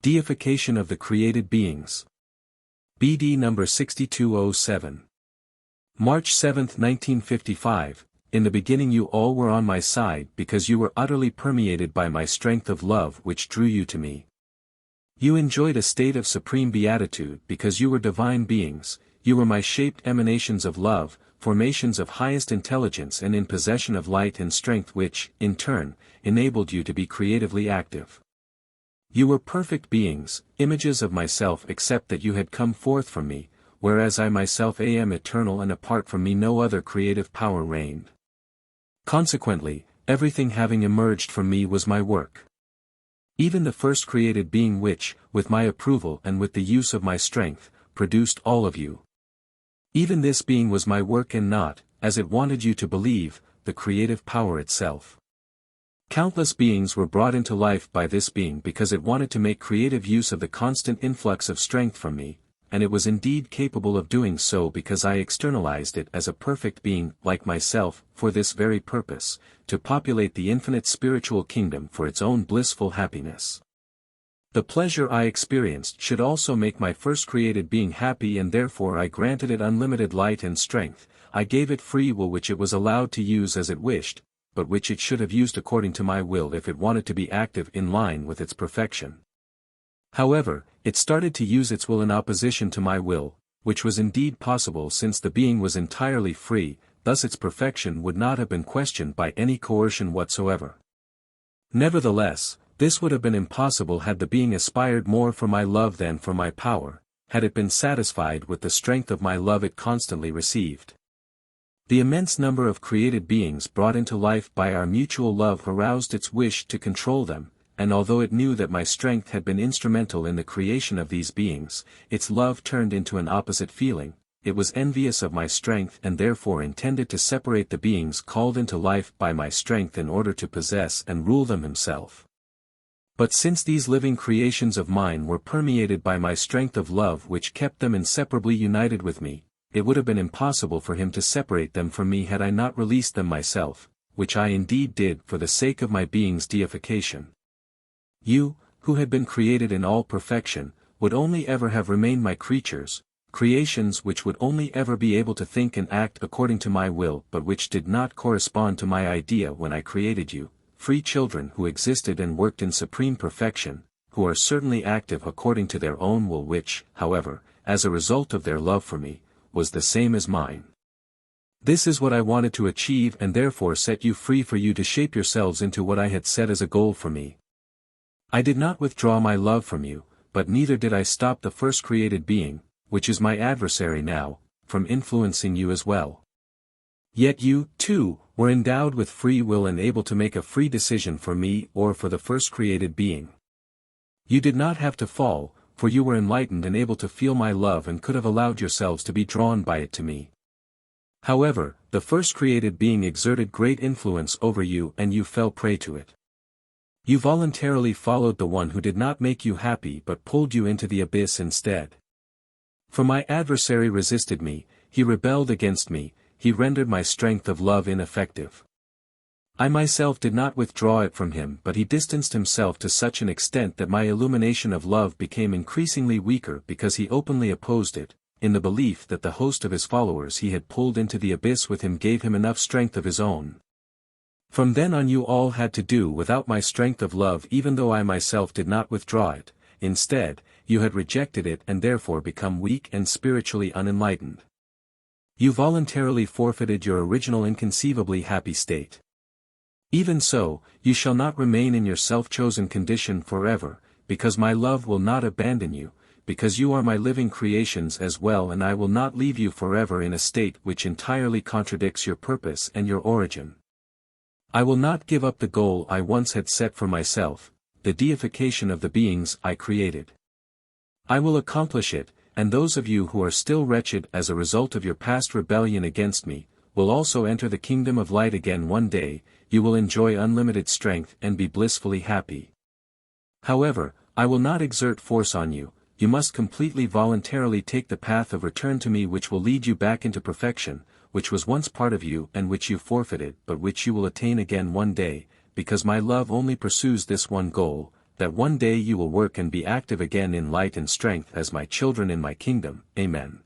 Deification of the created beings. BD number 6207. March 7, 1955, in the beginning you all were on my side because you were utterly permeated by my strength of love which drew you to me. You enjoyed a state of supreme beatitude because you were divine beings, you were my shaped emanations of love, formations of highest intelligence and in possession of light and strength which, in turn, enabled you to be creatively active. You were perfect beings, images of myself except that you had come forth from me, whereas I myself am eternal and apart from me no other creative power reigned. Consequently, everything having emerged from me was my work. Even the first created being which, with my approval and with the use of my strength, produced all of you. Even this being was my work and not, as it wanted you to believe, the creative power itself. Countless beings were brought into life by this being because it wanted to make creative use of the constant influx of strength from me, and it was indeed capable of doing so because I externalized it as a perfect being, like myself, for this very purpose, to populate the infinite spiritual kingdom for its own blissful happiness. The pleasure I experienced should also make my first created being happy and therefore I granted it unlimited light and strength, I gave it free will which it was allowed to use as it wished, but which it should have used according to my will if it wanted to be active in line with its perfection. However, it started to use its will in opposition to my will, which was indeed possible since the being was entirely free, thus its perfection would not have been questioned by any coercion whatsoever. Nevertheless, this would have been impossible had the being aspired more for my love than for my power, had it been satisfied with the strength of my love it constantly received. The immense number of created beings brought into life by our mutual love aroused its wish to control them, and although it knew that my strength had been instrumental in the creation of these beings, its love turned into an opposite feeling. It was envious of my strength and therefore intended to separate the beings called into life by my strength in order to possess and rule them himself. But since these living creations of mine were permeated by my strength of love which kept them inseparably united with me, it would have been impossible for him to separate them from me had I not released them myself, which I indeed did for the sake of my being's deification. You, who had been created in all perfection, would only ever have remained my creatures, creations which would only ever be able to think and act according to my will but which did not correspond to my idea when I created you, free children who existed and worked in supreme perfection, who are certainly active according to their own will which, however, as a result of their love for me, was the same as mine. This is what I wanted to achieve and therefore set you free for you to shape yourselves into what I had set as a goal for me. I did not withdraw my love from you, but neither did I stop the first created being, which is my adversary now, from influencing you as well. Yet you, too, were endowed with free will and able to make a free decision for me or for the first created being. You did not have to fall, for you were enlightened and able to feel my love and could have allowed yourselves to be drawn by it to me. However, the first created being exerted great influence over you and you fell prey to it. You voluntarily followed the one who did not make you happy but pulled you into the abyss instead. For my adversary resisted me, he rebelled against me, he rendered my strength of love ineffective. I myself did not withdraw it from him but he distanced himself to such an extent that my illumination of love became increasingly weaker because he openly opposed it, in the belief that the host of his followers he had pulled into the abyss with him gave him enough strength of his own. From then on you all had to do without my strength of love even though I myself did not withdraw it, instead, you had rejected it and therefore become weak and spiritually unenlightened. You voluntarily forfeited your original inconceivably happy state. Even so, you shall not remain in your self-chosen condition forever, because my love will not abandon you, because you are my living creations as well and I will not leave you forever in a state which entirely contradicts your purpose and your origin. I will not give up the goal I once had set for myself, the deification of the beings I created. I will accomplish it, and those of you who are still wretched as a result of your past rebellion against me, will also enter the kingdom of light again one day. You will enjoy unlimited strength and be blissfully happy. However, I will not exert force on you, you must completely voluntarily take the path of return to me which will lead you back into perfection, which was once part of you and which you forfeited but which you will attain again one day, because my love only pursues this one goal, that one day you will work and be active again in light and strength as my children in my kingdom. Amen.